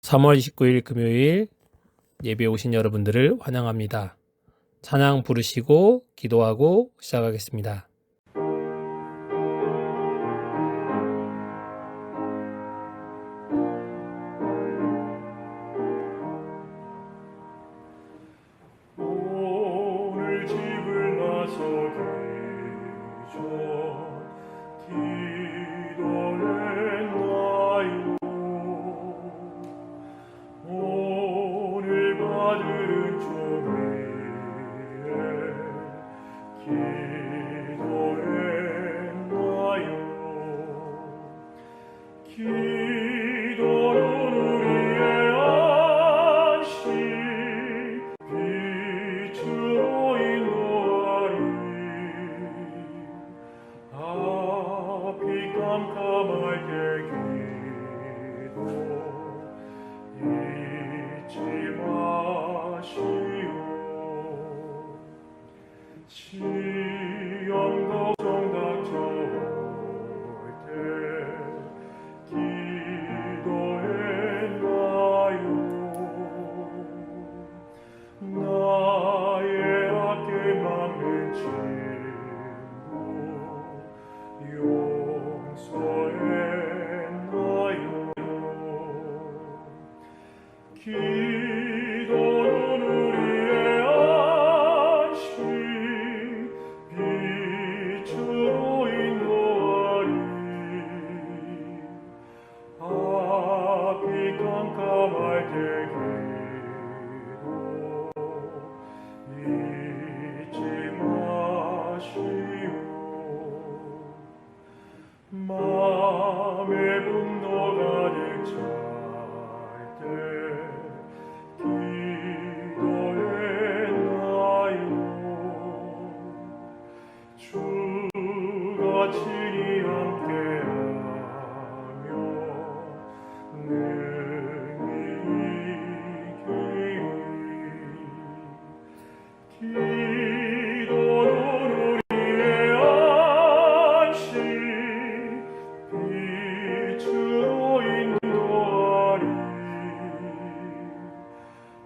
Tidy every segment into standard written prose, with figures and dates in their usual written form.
3월 29일 금요일 예배에 오신 여러분들을 환영합니다. 찬양 부르시고 기도하고 시작하겠습니다. 오늘 집을 나서기 전 기도했나요? 오늘 받은 종이에 기도했나요? 기도는 우리의 안식 빛으로 인도하리. 앞이 깜깜할 때 기도 잊지 마시오. 시험 걱정 닥쳐올 때 기도했나요? 나의 어깨 막는 친구 용서했나요? 기도는 우리의 안식 빛으로 인도하리. 앞이 깜깜할 때 기도 잊지 마시오. 마음의 분노 가득 찰 때 기도했나요? 주가 친히 함께하며 능히 이기리. 기도는 우리의 안식 빛으로 인도하리.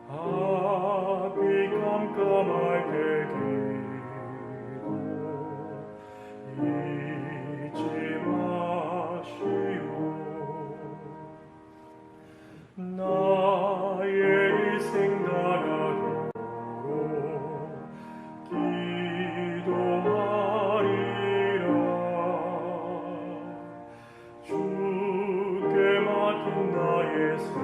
앞이 깜깜할 때 기도 잊지 마시오. 나의 일생 나가도록 기도하리라. 주께 맡긴 나의 생애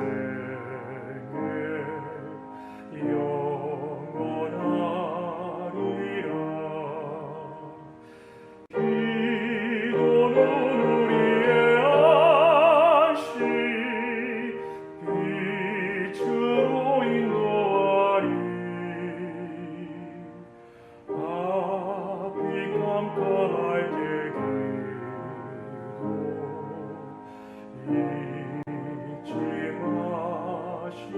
영원하리라. 기도는 우리의 안식 빛으로 인도하리. 앞이 깜깜할 때 기도 잊지 마시오.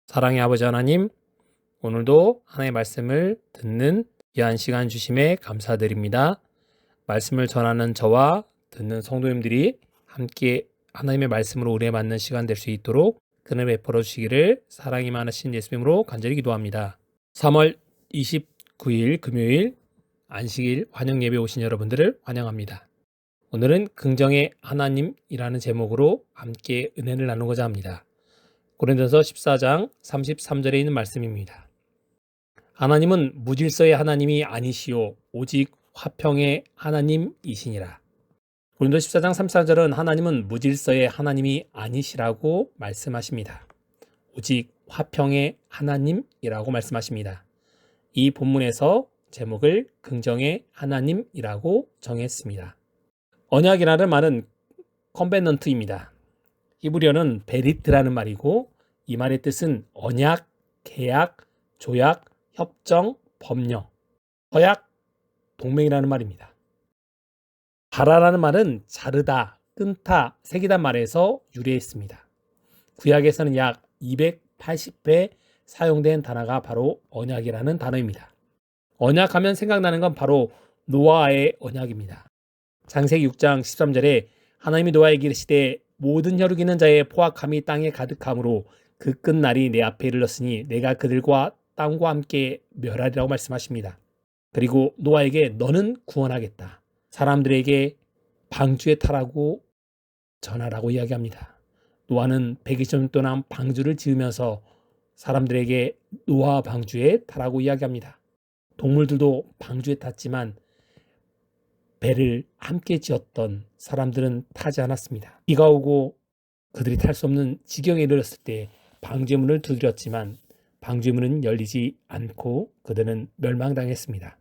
사랑의 아버지 하나님, 오늘도 하나님의 말씀을 듣는 귀한 시간 주심에 감사드립니다. 말씀을 전하는 저와 듣는 성도님들이 함께 하나님의 말씀으로 은혜 받는 시간 될 수 있도록 그늘 베풀어 주시기를 사랑이 많으신 예수님으로 간절히 기도합니다. 3월 29일 금요일 안식일 환영 예배 오신 여러분들을 환영합니다. 오늘은 긍정의 하나님이라는 제목으로 함께 은혜를 나누고자 합니다. 고린도서 14장 33절에 있는 말씀입니다. 하나님은 무질서의 하나님이 아니시오 오직 화평의 하나님이시니라. 고린도 14장 34절은 하나님은 무질서의 하나님이 아니시라고 말씀하십니다. 오직 화평의 하나님이라고 말씀하십니다. 이 본문에서 제목을 긍정의 하나님이라고 정했습니다. 언약이라는 말은 컨베넌트입니다. 히브리어는 베리트라는 말이고 이 말의 뜻은 언약, 계약, 조약, 협정, 법령, 서약, 동맹이라는 말입니다. 바라라는 말은 자르다, 끊다, 새기다 말에서 유래했습니다. 구약에서는 약 280회 사용된 단어가 바로 언약이라는 단어입니다. 언약하면 생각나는 건 바로 노아의 언약입니다. 창세기 6장 13절에 하나님이 노아에게 이르시되 모든 혈육있는 자의 포악함이 땅에 가득함으로 그 끝날이 내 앞에 이르렀으니 내가 그들과 땅과 함께 멸하리라고 말씀하십니다. 그리고 노아에게 너는 구원하겠다. 사람들에게 방주에 타라고 전하라고 이야기합니다. 노아는 120년 동안 방주를 지으면서 사람들에게 노아 방주에 타라고 이야기합니다. 동물들도 방주에 탔지만 배를 함께 지었던 사람들은 타지 않았습니다. 비가 오고 그들이 탈 수 없는 지경에 이르렀을 때 방주의 문을 두드렸지만 방주의 문은 열리지 않고 그들은 멸망당했습니다.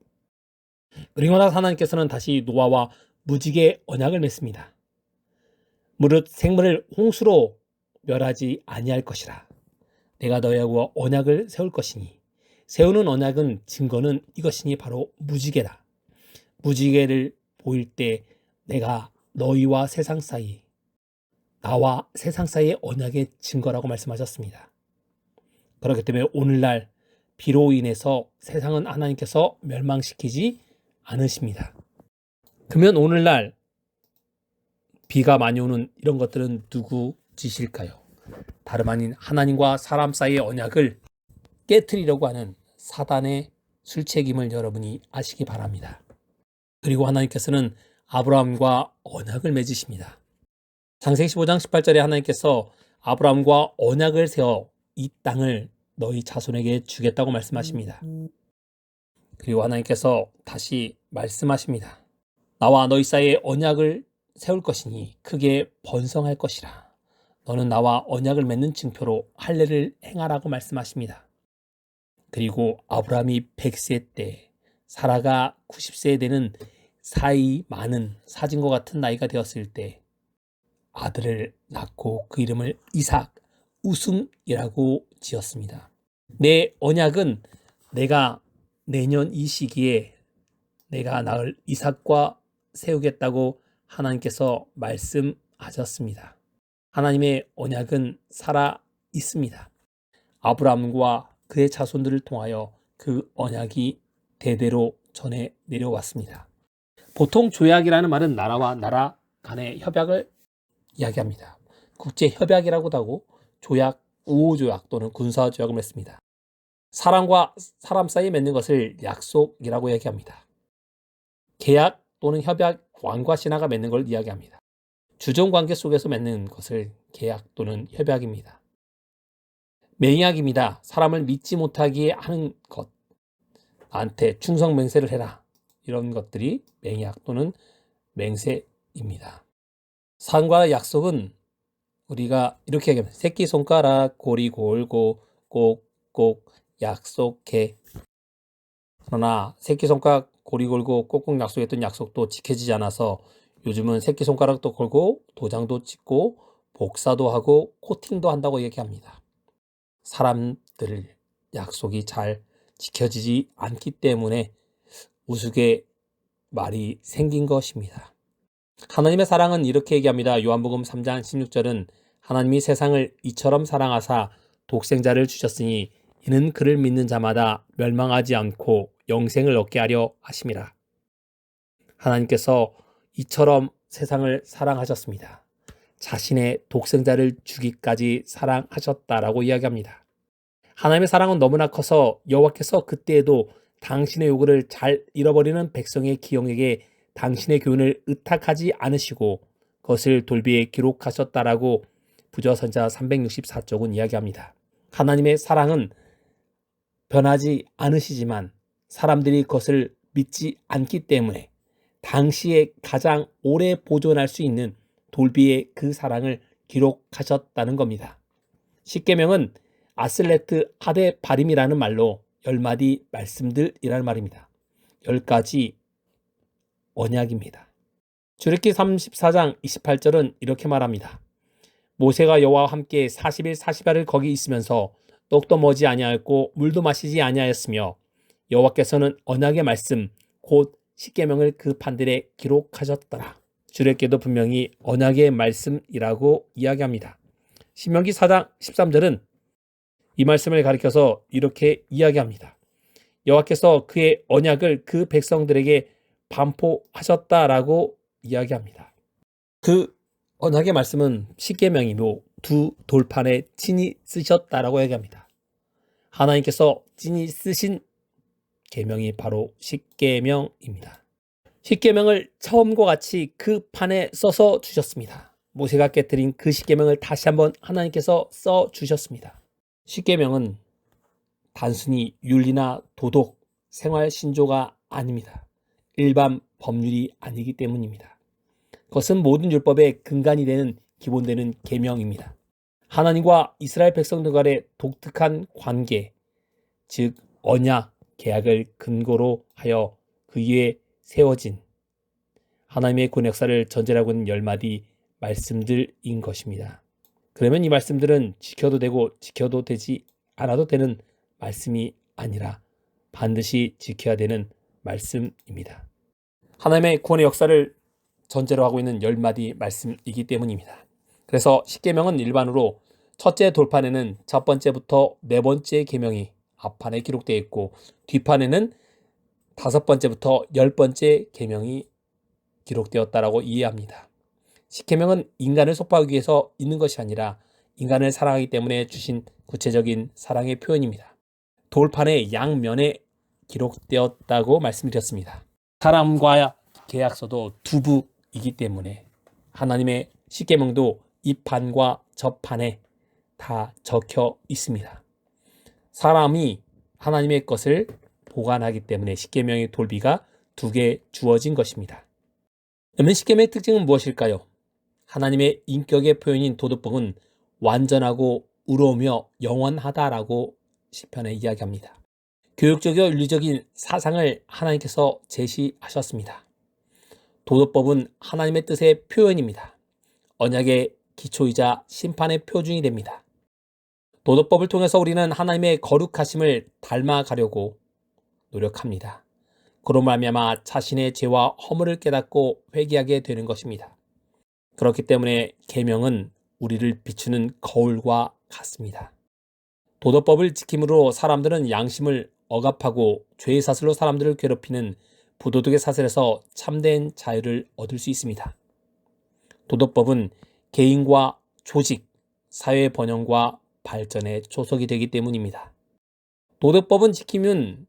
그리고 나서 하나님께서는 다시 노아와 무지개 언약을 맺습니다. 무릇 생물을 홍수로 멸하지 아니할 것이라. 내가 너희와 언약을 세울 것이니 세우는 언약은 증거는 이것이니 바로 무지개다. 무지개를 보일 때 내가 너희와 세상 사이, 나와 세상 사이의 언약의 증거라고 말씀하셨습니다. 그렇기 때문에 오늘날 비로 인해서 세상은 하나님께서 멸망시키지 않으십니다. 그러면 오늘날 비가 많이 오는 이런 것들은 누구 짓일까요? 다름 아닌 하나님과 사람 사이의 언약을 깨트리려고 하는 사단의 술책임을 여러분이 아시기 바랍니다. 그리고 하나님께서는 아브라함과 언약을 맺으십니다. 창세기 15장 18절에 하나님께서 아브라함과 언약을 세워 이 땅을 너희 자손에게 주겠다고 말씀하십니다. 그리고 하나님께서 다시 말씀하십니다. 나와 너희 사이에 언약을 세울 것이니 크게 번성할 것이라. 너는 나와 언약을 맺는 증표로 할례를 행하라고 말씀하십니다. 그리고 아브라함이 100세 때 사라가 90세 되는 사이 많은 사진과 같은 나이가 되었을 때 아들을 낳고 그 이름을 이삭, 웃음이라고 지었습니다. 내 언약은 내가 내년 이 시기에 내가 낳을 이삭과 세우겠다고 하나님께서 말씀하셨습니다. 하나님의 언약은 살아 있습니다. 아브라함과 그의 자손들을 통하여 그 언약이 대대로 전해 내려왔습니다. 보통 조약이라는 말은 나라와 나라 간의 협약을 이야기합니다. 국제협약이라고도 하고 조약, 우호조약 또는 군사조약을 맺습니다. 사람과 사람 사이에 맺는 것을 약속이라고 얘기합니다. 계약 또는 협약, 왕과 신하가 맺는 걸 이야기합니다. 주종관계 속에서 맺는 것을 계약 또는 협약입니다. 맹약입니다. 사람을 믿지 못하게 하는 것, 나한테 충성맹세를 해라, 이런 것들이 맹약 또는 맹세입니다. 상과 약속은 우리가 이렇게 얘기합니다. 새끼손가락 고리 골고 꼭꼭 약속해. 그러나 새끼손가락 고리 걸고 꼭꼭 약속했던 약속도 지켜지지 않아서 요즘은 새끼손가락도 걸고 도장도 찍고 복사도 하고 코팅도 한다고 얘기합니다. 사람들 약속이 잘 지켜지지 않기 때문에 우스개 말이 생긴 것입니다. 하나님의 사랑은 이렇게 얘기합니다. 요한복음 3장 16절은 하나님이 세상을 이처럼 사랑하사 독생자를 주셨으니 이는 그를 믿는 자마다 멸망하지 않고 영생을 얻게 하려 하심이라. 하나님께서 이처럼 세상을 사랑하셨습니다. 자신의 독생자를 주기까지 사랑하셨다라고 이야기합니다. 하나님의 사랑은 너무나 커서 여호와께서 그때에도 당신의 요구를 잘 잃어버리는 백성의 기영에게 당신의 교훈을 의탁하지 않으시고 그것을 돌비에 기록하셨다라고 부저선자 364쪽은 이야기합니다. 하나님의 사랑은 변하지 않으시지만 사람들이 그것을 믿지 않기 때문에 당시에 가장 오래 보존할 수 있는 돌비에 그 사랑을 기록하셨다는 겁니다. 십계명은 아슬레트 하데 바림이라는 말로 10마디 말씀들이라는 말입니다. 10가지 언약입니다. 출애굽기 34장 28절은 이렇게 말합니다. 모세가 여호와와 함께 40일 40야를 거기 있으면서 떡도 먹지 아니하였고 물도 마시지 아니하였으며 여호와께서는 언약의 말씀 곧 십계명을 그 판들에 기록하셨더라. 출애굽기도 분명히 언약의 말씀이라고 이야기합니다. 신명기 4장 13절은 이 말씀을 가리켜서 이렇게 이야기합니다. 여호와께서 그의 언약을 그 백성들에게 반포하셨다라고 이야기합니다. 그 언약의 말씀은 십계명이며 두 돌판에 친히 쓰셨다라고 얘기합니다. 하나님께서 친히 쓰신 계명이 바로 십계명입니다. 십계명을 처음과 같이 그 판에 써서 주셨습니다. 모세가 깨뜨린 그 십계명을 다시 한번 하나님께서 써 주셨습니다. 십계명은 단순히 윤리나 도덕, 생활 신조가 아닙니다. 일반 법률이 아니기 때문입니다. 그것은 모든 율법의 근간이 되는 기본되는 계명입니다. 하나님과 이스라엘 백성들 간의 독특한 관계, 즉 언약, 계약을 근거로 하여 그 위에 세워진 하나님의 구원 역사를 전제하고 있는 10마디 말씀들인 것입니다. 그러면 이 말씀들은 지켜도 되고 지켜도 되지 않아도 되는 말씀이 아니라 반드시 지켜야 되는 말씀입니다. 하나님의 구원의 역사를 전제로 하고 있는 10마디 말씀이기 때문입니다. 그래서 십계명은 일반으로 첫째 돌판에는 첫 번째부터 네 번째 계명이 앞판에 기록되어 있고 뒷판에는 다섯 번째부터 10번째 계명이 기록되었다라고 이해합니다. 십계명은 인간을 속박하기 위해서 있는 것이 아니라 인간을 사랑하기 때문에 주신 구체적인 사랑의 표현입니다. 돌판의 양면에 기록되었다고 말씀드렸습니다. 사람과 계약서도 두부이기 때문에 하나님의 십계명도 이 판과 저 판에 다 적혀 있습니다. 사람이 하나님의 것을 보관하기 때문에 십계명의 돌비가 2개 주어진 것입니다. 그러면 십계명의 특징은 무엇일까요? 하나님의 인격의 표현인 도덕법은 완전하고 의로우며 영원하다라고 시편에 이야기합니다. 교육적이고 윤리적인 사상을 하나님께서 제시하셨습니다. 도덕법은 하나님의 뜻의 표현입니다. 언약의 기초이자 심판의 표준이 됩니다. 도덕법을 통해서 우리는 하나님의 거룩하심을 닮아가려고 노력합니다. 그로 말미암아 자신의 죄와 허물을 깨닫고 회개하게 되는 것입니다. 그렇기 때문에 계명은 우리를 비추는 거울과 같습니다. 도덕법을 지킴으로 사람들은 양심을 억압하고 죄의 사슬로 사람들을 괴롭히는 부도덕의 사슬에서 참된 자유를 얻을 수 있습니다. 도덕법은 개인과 조직, 사회 번영과 발전의 초석이 되기 때문입니다. 도덕법은 지키면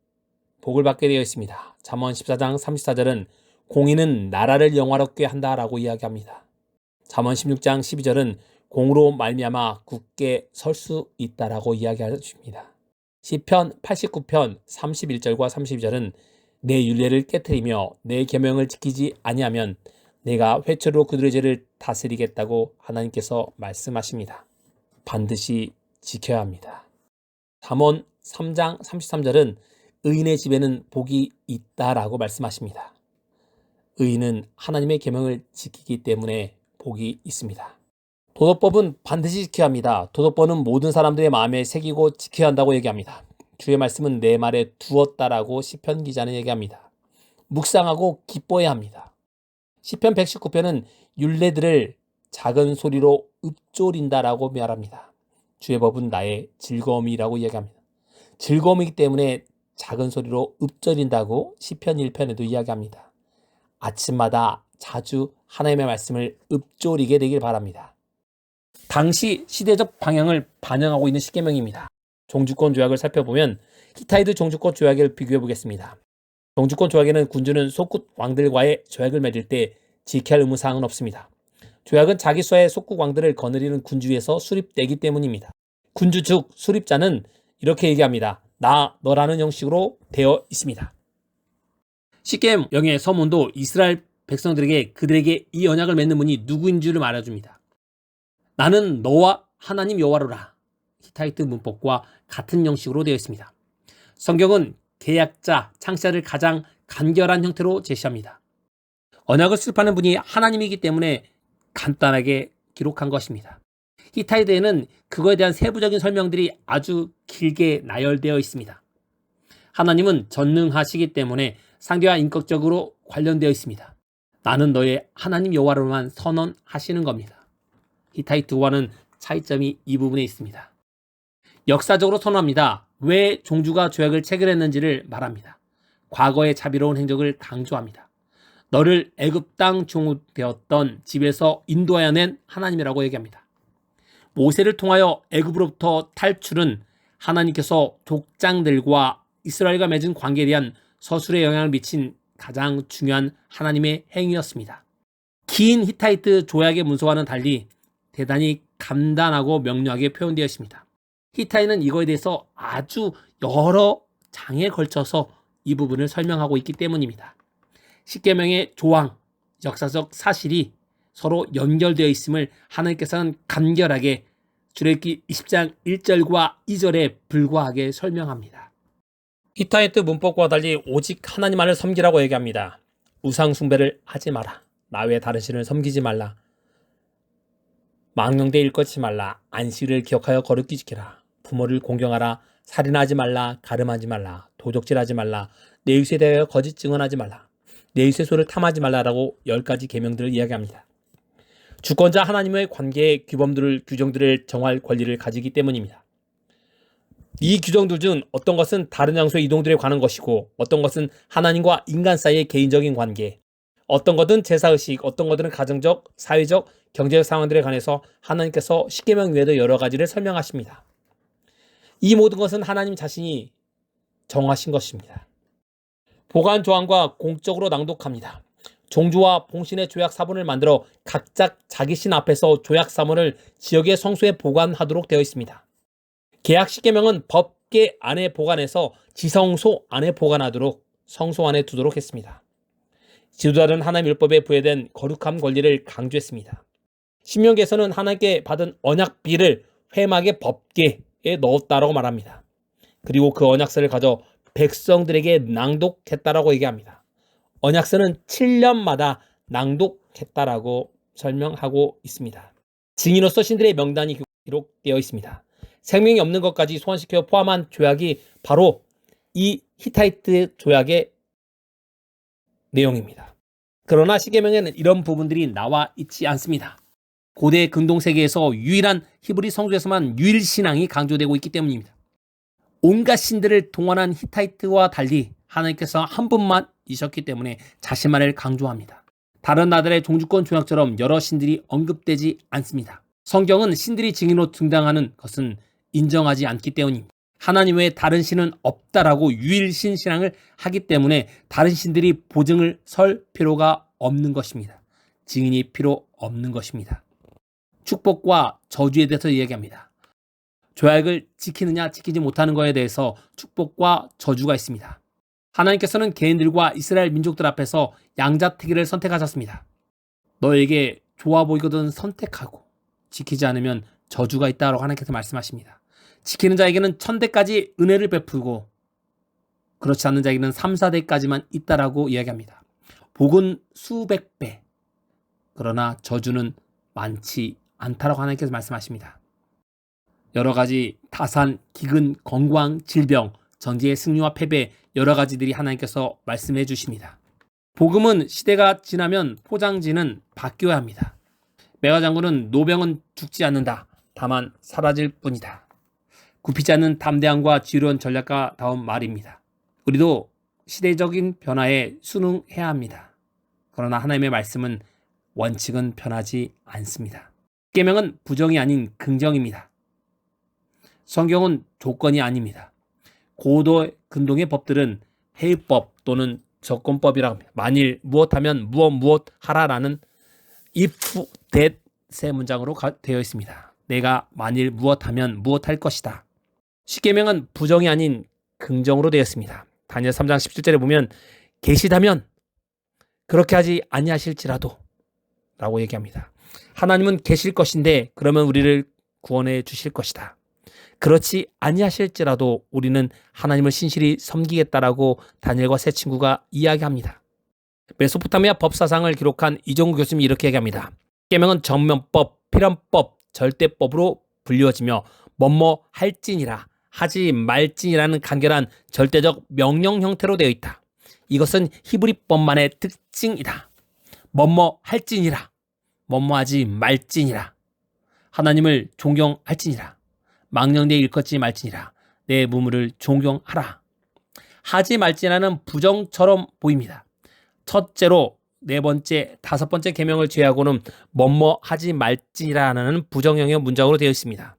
복을 받게 되어 있습니다. 잠언 14장 34절은 공의는 나라를 영화롭게 한다라고 이야기합니다. 잠언 16장 12절은 공으로 말미암아 굳게 설 수 있다라고 이야기하십니다. 시편 89편 31절과 32절은 내 율례를 깨트리며 내 계명을 지키지 아니하면 내가 회초로 그들의 죄를 다스리겠다고 하나님께서 말씀하십니다. 반드시 지켜야 합니다. 잠언 3장 33절은 의인의 집에는 복이 있다라고 말씀하십니다. 의인은 하나님의 계명을 지키기 때문에 복이 있습니다. 도덕법은 반드시 지켜야 합니다. 도덕법은 모든 사람들의 마음에 새기고 지켜야 한다고 얘기합니다. 주의 말씀은 내 말에 두었다라고 시편 기자는 얘기합니다. 묵상하고 기뻐해야 합니다. 시편 119편은 율례들을 작은 소리로 읊조린다라고 말합니다. 주의 법은 나의 즐거움이라고 이야기합니다. 즐거움이기 때문에 작은 소리로 읊조린다고 시편 1편에도 이야기합니다. 아침마다 자주 하나님의 말씀을 읊조리게 되길 바랍니다. 당시 시대적 방향을 반영하고 있는 십계명입니다. 종주권 조약을 살펴보면 히타이트 종주권 조약을 비교해 보겠습니다. 종주권 조약에는 군주는 속국 왕들과의 조약을 맺을 때 지켜야 할 의무사항은 없습니다. 조약은 자기 수하의 속국 왕들을 거느리는 군주에서 수립되기 때문입니다. 군주 즉 수립자는 이렇게 얘기합니다. 나 너라는 형식으로 되어 있습니다. 십계명의 서문도 이스라엘 백성들에게 그들에게 이 언약을 맺는 분이 누구인 줄을 말해줍니다. 나는 너와 하나님 여호와로라. 히타이트 문법과 같은 형식으로 되어 있습니다. 성경은 계약자, 창시자를 가장 간결한 형태로 제시합니다. 언약을 수립하는 분이 하나님이기 때문에 간단하게 기록한 것입니다. 히타이트에는 그거에 대한 세부적인 설명들이 아주 길게 나열되어 있습니다. 하나님은 전능하시기 때문에 상대와 인격적으로 관련되어 있습니다. 나는 너의 하나님 여호와로만 선언하시는 겁니다. 히타이트와는 차이점이 이 부분에 있습니다. 역사적으로 선언합니다. 왜 종주가 조약을 체결했는지를 말합니다. 과거의 자비로운 행적을 강조합니다. 너를 애굽 땅 종으로 되었던 집에서 인도하여 낸 하나님이라고 얘기합니다. 모세를 통하여 애굽으로부터 탈출은 하나님께서 족장들과 이스라엘과 맺은 관계에 대한 서술에 영향을 미친 가장 중요한 하나님의 행위였습니다. 긴 히타이트 조약의 문서와는 달리 대단히 간단하고 명료하게 표현되어 있습니다. 히타이는 이거에 대해서 아주 여러 장에 걸쳐서 이 부분을 설명하고 있기 때문입니다. 십계명의 조항, 역사적 사실이 서로 연결되어 있음을 하나님께서는 간결하게 출애굽기 20장 1절과 2절에 불과하게 설명합니다. 히타이트 문법과 달리 오직 하나님만을 섬기라고 얘기합니다. 우상 숭배를 하지 마라. 나 외에 다른 신을 섬기지 말라. 망령되 일컫지 말라. 안식일을 기억하여 거룩히 지키라. 부모를 공경하라. 살인하지 말라. 가늠하지 말라. 도적질하지 말라. 내 이웃에 대하여 거짓 증언하지 말라. 내 이웃의 소를 탐하지 말라라고 10가지 계명들을 이야기합니다. 주권자 하나님의 관계의 규정들을 정할 권리를 가지기 때문입니다. 이 규정들 중 어떤 것은 다른 장소의 이동들에 관한 것이고 어떤 것은 하나님과 인간 사이의 개인적인 관계, 어떤 것은 제사의식, 어떤 것들은 가정적, 사회적, 경제적 상황들에 관해서 하나님께서 십계명 외에도 여러 가지를 설명하십니다. 이 모든 것은 하나님 자신이 정하신 것입니다. 보관 조항과 공적으로 낭독합니다. 종주와 봉신의 조약 사본을 만들어 각자 자기 신 앞에서 조약 사본을 지역의 성소에 보관하도록 되어 있습니다. 계약 십계명은 법계 안에 보관해서 지성소 안에 보관하도록 성소 안에 두도록 했습니다. 지도자는 하나님 율법에 부여된 거룩함 권리를 강조했습니다. 신명기에서는 하나님께 받은 언약비를 회막의 법계에 넣었다라고 말합니다. 그리고 그 언약서를 가져 백성들에게 낭독했다라고 얘기합니다. 언약서는 7년마다 낭독했다라고 설명하고 있습니다. 증인으로서 신들의 명단이 기록되어 있습니다. 생명이 없는 것까지 소환시켜 포함한 조약이 바로 이 히타이트 조약의 내용입니다. 그러나 십계명에는 이런 부분들이 나와 있지 않습니다. 고대 근동세계에서 유일한 히브리 성소에서만 유일신앙이 강조되고 있기 때문입니다. 온갖 신들을 동원한 히타이트와 달리 하나님께서 한 분만 이셨기 때문에 자신만을 강조합니다. 다른 나라의 종주권 조약처럼 여러 신들이 언급되지 않습니다. 성경은 신들이 증인으로 등장하는 것은 인정하지 않기 때문입니다. 하나님 외에 다른 신은 없다라고 유일신 신앙을 하기 때문에 다른 신들이 보증을 설 필요가 없는 것입니다. 증인이 필요 없는 것입니다. 축복과 저주에 대해서 이야기합니다. 조약을 지키느냐 지키지 못하는 것에 대해서 축복과 저주가 있습니다. 하나님께서는 개인들과 이스라엘 민족들 앞에서 양자택일을 선택하셨습니다. 너에게 좋아 보이거든 선택하고 지키지 않으면 저주가 있다고 하나님께서 말씀하십니다. 지키는 자에게는 1000대까지 은혜를 베풀고 그렇지 않는 자에게는 3, 4대까지만 있다라고 이야기합니다. 복은 수백 배, 그러나 저주는 많지 않다라고 하나님께서 말씀하십니다. 여러 가지 타산, 기근, 건강, 질병, 전쟁의 승리와 패배 여러 가지들이 하나님께서 말씀해 주십니다. 복음은 시대가 지나면 포장지는 바뀌어야 합니다. 메가장군은 노병은 죽지 않는다. 다만 사라질 뿐이다. 굽히지 않는 담대함과 지혜로운 전략가 다운 말입니다. 우리도 시대적인 변화에 순응해야 합니다. 그러나 하나님의 말씀은 원칙은 변하지 않습니다. 계명은 부정이 아닌 긍정입니다. 성경은 조건이 아닙니다. 고도 근동의 법들은 해입법 또는 조건법이라고 합니다. 만일 무엇하면 무엇 하라라는 if, that 세 문장으로 되어 있습니다. 내가 만일 무엇하면 무엇할 것이다. 십계명은 부정이 아닌 긍정으로 되어 있습니다. 다니엘 3장 17절에 보면 계시다면 그렇게 하지 아니하실지라도 라고 얘기합니다. 하나님은 계실 것인데 그러면 우리를 구원해 주실 것이다. 그렇지 아니하실지라도 우리는 하나님을 신실히 섬기겠다라고 다니엘과 세 친구가 이야기합니다. 메소포타미아 법사상을 기록한 이종구 교수님이 이렇게 얘기합니다. 십계명은 정면법, 필연법, 절대법으로 불리워지며 뭐뭐 할지니라 하지 말지니라는 간결한 절대적 명령 형태로 되어 있다. 이것은 히브리법만의 특징이다. 뭐뭐 할지니라, 뭐뭐 하지 말지니라, 하나님을 존경할지니라, 망령되이 일컫지 말지니라, 내 무물을 존경하라. 하지 말지니라는 부정처럼 보입니다. 첫째로 다섯 번째 계명을 제외하고는 뭐뭐 하지 말지라는 부정형의 문장으로 되어 있습니다.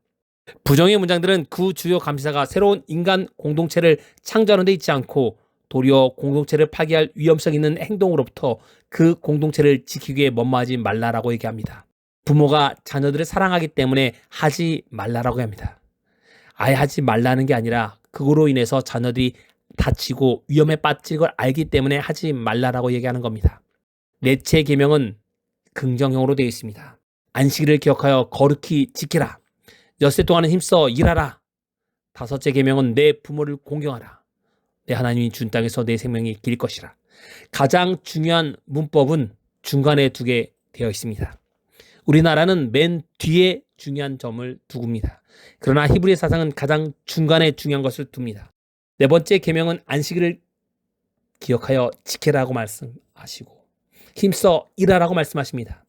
부정의 문장들은 그 주요 감시사가 새로운 인간 공동체를 창조하는 데 있지 않고 도리어 공동체를 파괴할 위험성 있는 행동으로부터 그 공동체를 지키기 위해 뭐뭐하지 말라라고 얘기합니다. 부모가 자녀들을 사랑하기 때문에 하지 말라라고 합니다. 아예 하지 말라는 게 아니라 그거로 인해서 자녀들이 다치고 위험에 빠질 걸 알기 때문에 하지 말라라고 얘기하는 겁니다. 넷째 계명은 긍정형으로 되어 있습니다. 안식일을 기억하여 거룩히 지키라. 엿새 동안은 힘써 일하라. 다섯째 계명은 내 부모를 공경하라. 내 하나님이 준 땅에서 내 생명이 길 것이라. 가장 중요한 문법은 중간에 두게 되어 있습니다. 우리나라는 맨 뒤에 중요한 점을 두고입니다. 그러나 히브리 사상은 가장 중간에 중요한 것을 둡니다. 네 번째 계명은 안식일을 기억하여 지키라고 말씀하시고 힘써 일하라고 말씀하십니다.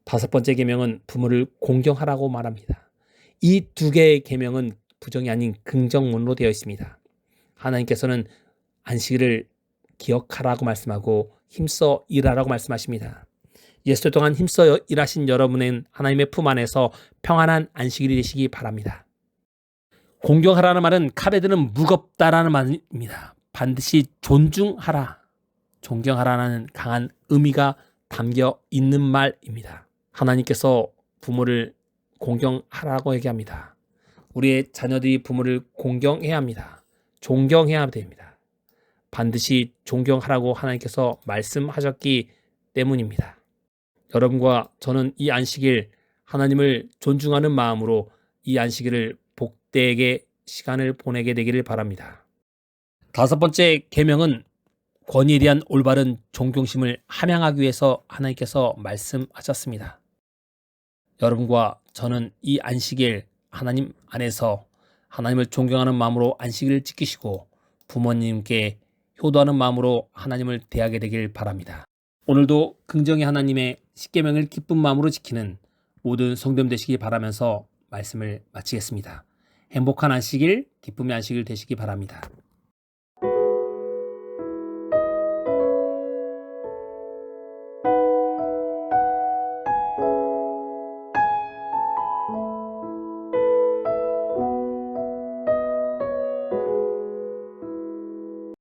다섯 번째 계명은 부모를 공경하라고 말합니다. 이 두 개의 계명은 부정이 아닌 긍정문으로 되어 있습니다. 하나님께서는 안식일을 기억하라고 말씀하고 힘써 일하라고 말씀하십니다. 예수들 동안 힘써 일하신 여러분은 하나님의 품 안에서 평안한 안식일이 되시기 바랍니다. 공경하라는 말은 카베드는 무겁다라는 말입니다. 반드시 존중하라, 존경하라는 강한 의미가 담겨 있는 말입니다. 하나님께서 부모를 공경하라고 얘기합니다. 우리의 자녀들이 부모를 공경해야 합니다. 존경해야 됩니다. 반드시 존경하라고 하나님께서 말씀하셨기 때문입니다. 여러분과 저는 이 안식일 하나님을 존중하는 마음으로 이 안식일을 복되게 시간을 보내게 되기를 바랍니다. 다섯 번째 계명은 권위에 대한 올바른 존경심을 함양하기 위해서 하나님께서 말씀하셨습니다. 여러분과 저는 이 안식일 하나님 안에서 하나님을 존경하는 마음으로 안식일을 지키시고 부모님께 효도하는 마음으로 하나님을 대하게 되길 바랍니다. 오늘도 긍정의 하나님의 십계명을 기쁜 마음으로 지키는 모든 성도님 되시기 바라면서 말씀을 마치겠습니다. 행복한 안식일, 기쁨의 안식일 되시기 바랍니다.